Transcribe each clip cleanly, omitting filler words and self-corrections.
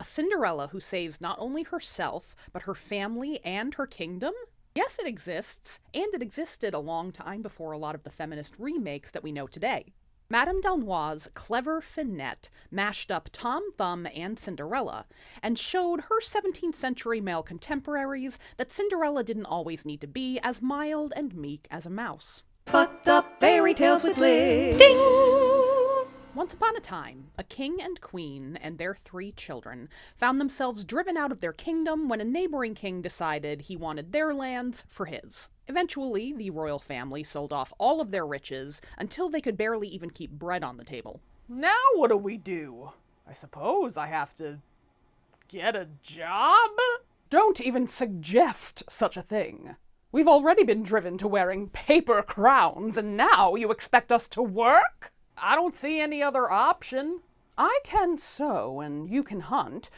A Cinderella who saves not only herself, but her family and her kingdom? Yes, it exists, and it existed a long time before a lot of the feminist remakes that we know today. Madame Delnois's Clever Finette mashed up Tom Thumb and Cinderella, and showed her 17th century male contemporaries that Cinderella didn't always need to be as mild and meek as a mouse. Fucked up fairy tales with Liz. Once upon a time, a king and queen and their 3 children found themselves driven out of their kingdom when a neighboring king decided he wanted their lands for his. Eventually, the royal family sold off all of their riches until they could barely even keep bread on the table. Now what do? I suppose I have to get a job? Don't even suggest such a thing. We've already been driven to wearing paper crowns, and now you expect us to work? I don't see any other option. I can sew, and you can hunt.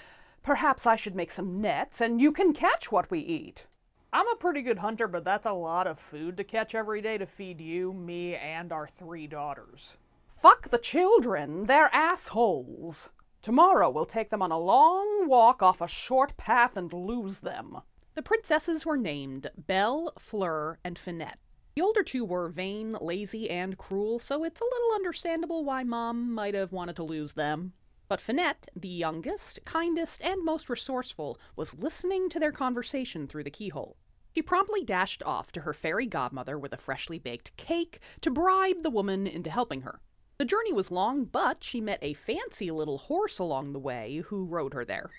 Perhaps I should make some nets, and you can catch what we eat. I'm a pretty good hunter, but that's a lot of food to catch every day to feed you, me, and our 3 daughters. Fuck the children, they're assholes. Tomorrow we'll take them on a long walk off a short path and lose them. The princesses were named Belle, Fleur, and Finette. The older 2 were vain, lazy, and cruel, so it's a little understandable why Mom might have wanted to lose them. But Finette, the youngest, kindest, and most resourceful, was listening to their conversation through the keyhole. She promptly dashed off to her fairy godmother with a freshly baked cake to bribe the woman into helping her. The journey was long, but she met a fancy little horse along the way who rode her there.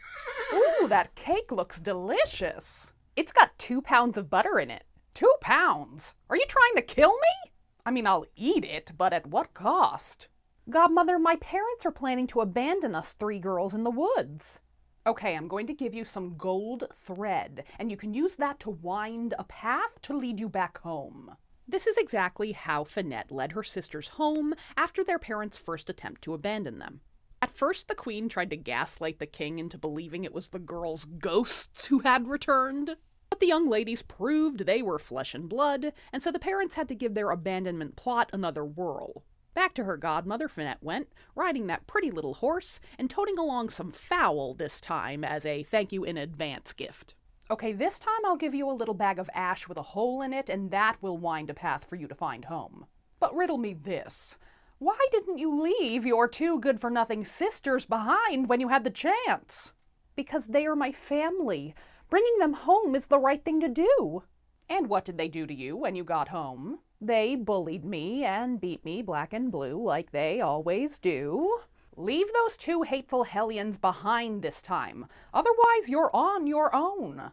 Ooh, that cake looks delicious. It's got 2 pounds of butter in it. 2 pounds? Are you trying to kill me? I mean, I'll eat it, but at what cost? Godmother, my parents are planning to abandon us 3 girls in the woods. Okay, I'm going to give you some gold thread, and you can use that to wind a path to lead you back home. This is exactly how Finette led her sisters home after their parents' first attempt to abandon them. At first, the queen tried to gaslight the king into believing it was the girls' ghosts who had returned. But the young ladies proved they were flesh and blood, and so the parents had to give their abandonment plot another whirl. Back to her godmother, Finette went, riding that pretty little horse, and toting along some fowl this time as a thank you in advance gift. Okay, this time I'll give you a little bag of ash with a hole in it, and that will wind a path for you to find home. But riddle me this. Why didn't you leave your 2 good-for-nothing sisters behind when you had the chance? Because they are my family. Bringing them home is the right thing to do. And what did they do to you when you got home? They bullied me and beat me black and blue like they always do. Leave those 2 hateful hellions behind this time. Otherwise, you're on your own.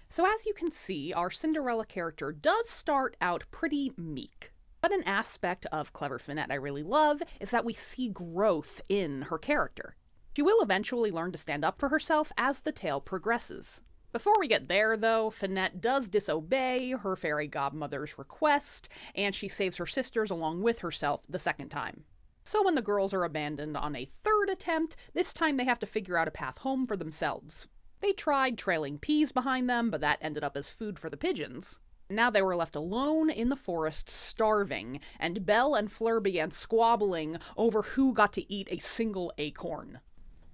So as you can see, our Cinderella character does start out pretty meek. But an aspect of Clever Finette I really love is that we see growth in her character. She will eventually learn to stand up for herself as the tale progresses. Before we get there, though, Finette does disobey her fairy godmother's request, and she saves her sisters along with herself the 2nd time. So when the girls are abandoned on a 3rd attempt, this time they have to figure out a path home for themselves. They tried trailing peas behind them, but that ended up as food for the pigeons. Now they were left alone in the forest, starving, and Belle and Fleur began squabbling over who got to eat a single acorn.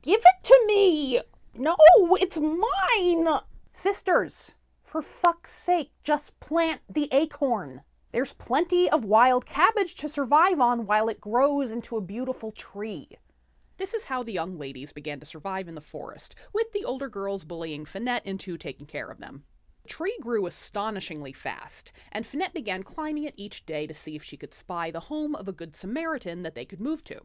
Give it to me! No, it's mine! Sisters, for fuck's sake, just plant the acorn. There's plenty of wild cabbage to survive on while it grows into a beautiful tree. This is how the young ladies began to survive in the forest, with the older girls bullying Finette into taking care of them. The tree grew astonishingly fast, and Finette began climbing it each day to see if she could spy the home of a good Samaritan that they could move to.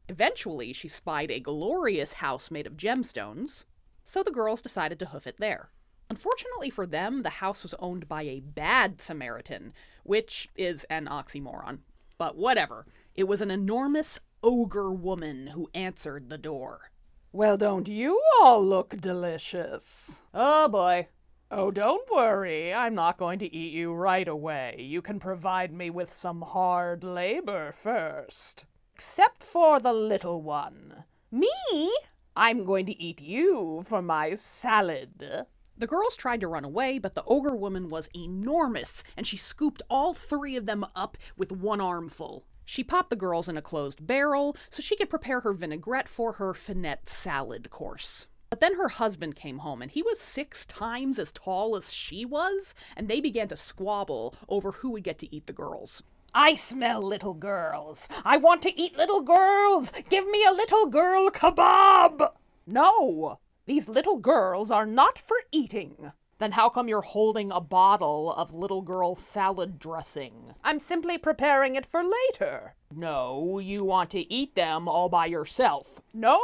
Eventually, she spied a glorious house made of gemstones, so the girls decided to hoof it there. Unfortunately for them, the house was owned by a bad Samaritan, which is an oxymoron. But whatever. It was an enormous ogre woman who answered the door. Well, don't you all look delicious? Oh boy. Oh, don't worry. I'm not going to eat you right away. You can provide me with some hard labor first. Except for the little one. Me? I'm going to eat you for my salad. The girls tried to run away, but the ogre woman was enormous, and she scooped all 3 of them up with one armful. She popped the girls in a closed barrel so she could prepare her vinaigrette for her Finette salad course. But then her husband came home, and he was 6 times as tall as she was, and they began to squabble over who would get to eat the girls. I smell little girls. I want to eat little girls. Give me a little girl kebab. No, these little girls are not for eating. Then how come you're holding a bottle of little girl salad dressing? I'm simply preparing it for later. No, you want to eat them all by yourself. No.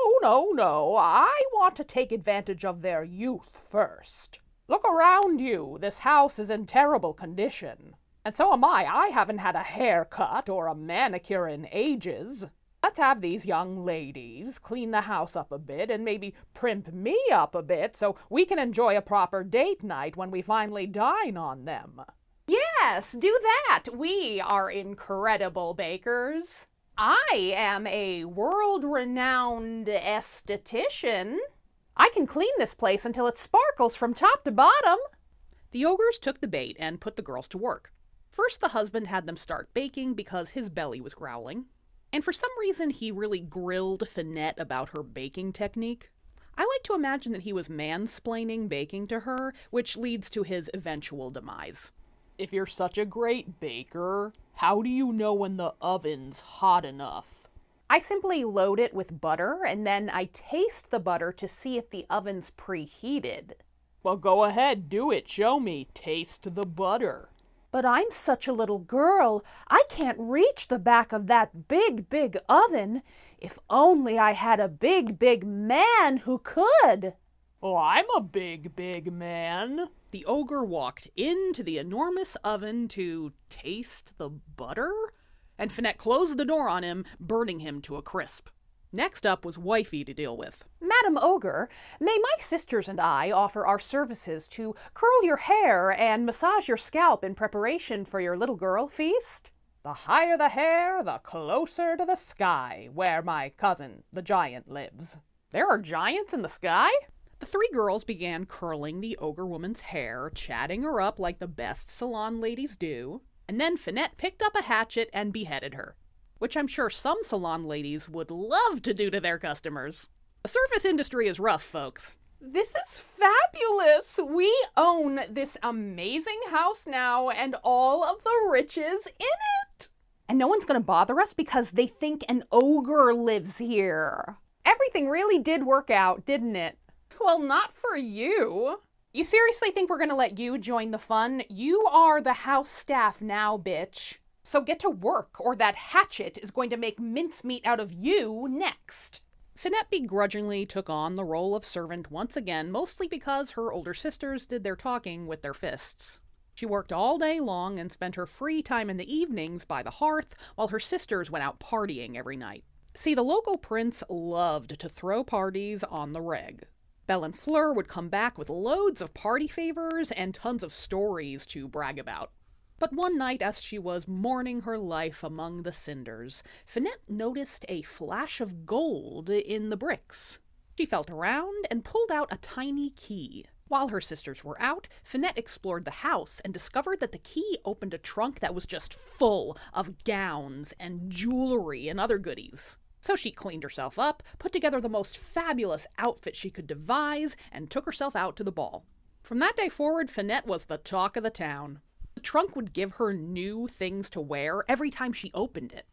I want to take advantage of their youth first. Look around you. This house is in terrible condition. And so am I. I haven't had a haircut or a manicure in ages. Let's have these young ladies clean the house up a bit and maybe primp me up a bit so we can enjoy a proper date night when we finally dine on them. Yes, do that. We are incredible bakers. I am a world-renowned esthetician. I can clean this place until it sparkles from top to bottom. The ogres took the bait and put the girls to work. First, the husband had them start baking because his belly was growling. And for some reason, he really grilled Finette about her baking technique. I like to imagine that he was mansplaining baking to her, which leads to his eventual demise. If you're such a great baker, how do you know when the oven's hot enough? I simply load it with butter, and then I taste the butter to see if the oven's preheated. Well, go ahead, do it. Show me. Taste the butter. But I'm such a little girl, I can't reach the back of that big oven. If only I had a big man who could. Oh, I'm a big man. The ogre walked into the enormous oven to taste the butter, and Finette closed the door on him, burning him to a crisp. Next up was Wifey to deal with. Madam Ogre, may my sisters and I offer our services to curl your hair and massage your scalp in preparation for your little girl feast? The higher the hair, the closer to the sky, where my cousin, the giant, lives. There are giants in the sky? The 3 girls began curling the ogre woman's hair, chatting her up like the best salon ladies do, and then Finette picked up a hatchet and beheaded her, which I'm sure some salon ladies would love to do to their customers. The surface industry is rough, folks. This is fabulous! We own this amazing house now and all of the riches in it! And no one's gonna bother us because they think an ogre lives here. Everything really did work out, didn't it? Well, not for you. You seriously think we're gonna let you join the fun? You are the house staff now, bitch. So get to work, or that hatchet is going to make mincemeat out of you next. Finette begrudgingly took on the role of servant once again, mostly because her older sisters did their talking with their fists. She worked all day long and spent her free time in the evenings by the hearth, while her sisters went out partying every night. See, the local prince loved to throw parties on the reg. Belle and Fleur would come back with loads of party favors and tons of stories to brag about. But one night, as she was mourning her life among the cinders, Finette noticed a flash of gold in the bricks. She felt around and pulled out a tiny key. While her sisters were out, Finette explored the house and discovered that the key opened a trunk that was just full of gowns and jewelry and other goodies. So she cleaned herself up, put together the most fabulous outfit she could devise, and took herself out to the ball. From that day forward, Finette was the talk of the town. The trunk would give her new things to wear every time she opened it.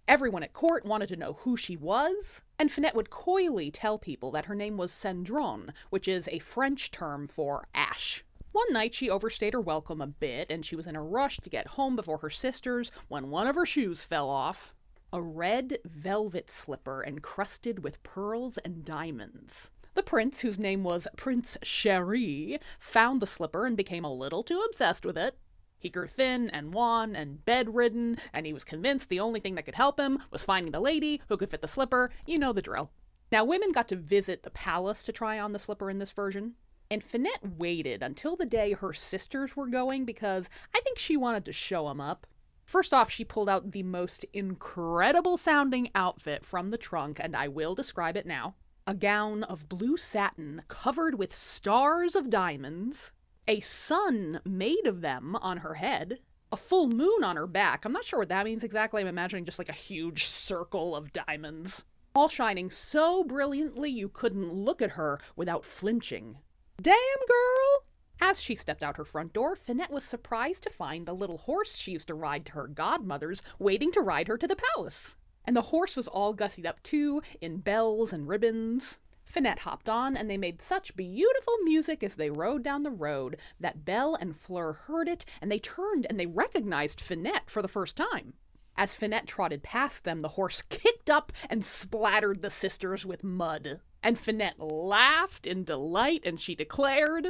Everyone at court wanted to know who she was, and Finette would coyly tell people that her name was Cendron, which is a French term for ash. One night she overstayed her welcome a bit, and she was in a rush to get home before her sisters when one of her shoes fell off. A red velvet slipper encrusted with pearls and diamonds. The prince, whose name was Prince Chéri, found the slipper and became a little too obsessed with it. He grew thin and wan and bedridden, and he was convinced the only thing that could help him was finding the lady who could fit the slipper. You know the drill. Now, women got to visit the palace to try on the slipper in this version, and Finette waited until the day her sisters were going because I think she wanted to show them up. First off, she pulled out the most incredible sounding outfit from the trunk, and I will describe it now. A gown of blue satin covered with stars of diamonds, a sun made of them on her head, a full moon on her back. I'm not sure what that means exactly. I'm imagining just like a huge circle of diamonds. all shining so brilliantly you couldn't look at her without flinching. Damn, girl! As she stepped out her front door, Finette was surprised to find the little horse she used to ride to her godmother's waiting to ride her to the palace. And the horse was all gussied up too, in bells and ribbons. Finette hopped on, and they made such beautiful music as they rode down the road that Belle and Fleur heard it, and they turned and they recognized Finette for the first time. As Finette trotted past them, the horse kicked up and splattered the sisters with mud. And Finette laughed in delight, and she declared,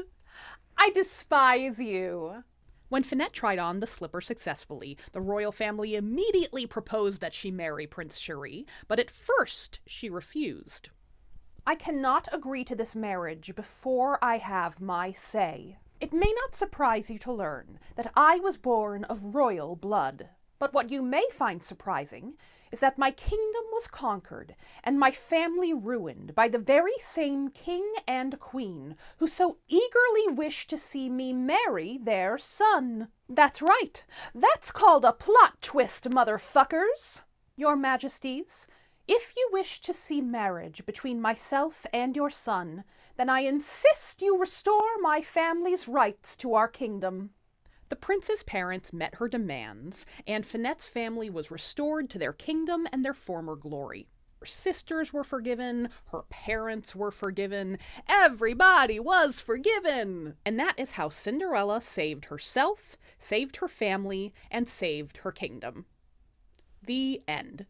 I despise you. When Finette tried on the slipper successfully, the royal family immediately proposed that she marry Prince Cherie, but at first she refused. I cannot agree to this marriage before I have my say. It may not surprise you to learn that I was born of royal blood. But what you may find surprising is that my kingdom was conquered and my family ruined by the very same king and queen who so eagerly wished to see me marry their son. That's right. That's called a plot twist, motherfuckers. Your Majesties, if you wish to see marriage between myself and your son, then I insist you restore my family's rights to our kingdom. The prince's parents met her demands, and Finette's family was restored to their kingdom and their former glory. Her sisters were forgiven, her parents were forgiven, everybody was forgiven! And that is how Cinderella saved herself, saved her family, and saved her kingdom. The end.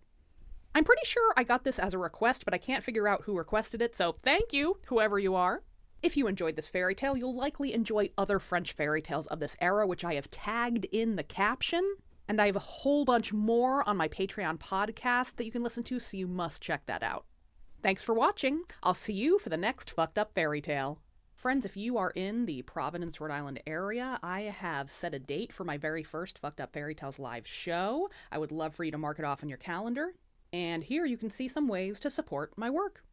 I'm pretty sure I got this as a request, but I can't figure out who requested it, so thank you, whoever you are. If you enjoyed this fairy tale, you'll likely enjoy other French fairy tales of this era, which I have tagged in the caption. And I have a whole bunch more on my Patreon podcast that you can listen to, so you must check that out. Thanks for watching. I'll see you for the next fucked up fairy tale. Friends, if you are in the Providence, Rhode Island area, I have set a date for my very first Fucked Up Fairy Tales live show. I would love for you to mark it off on your calendar. And here you can see some ways to support my work.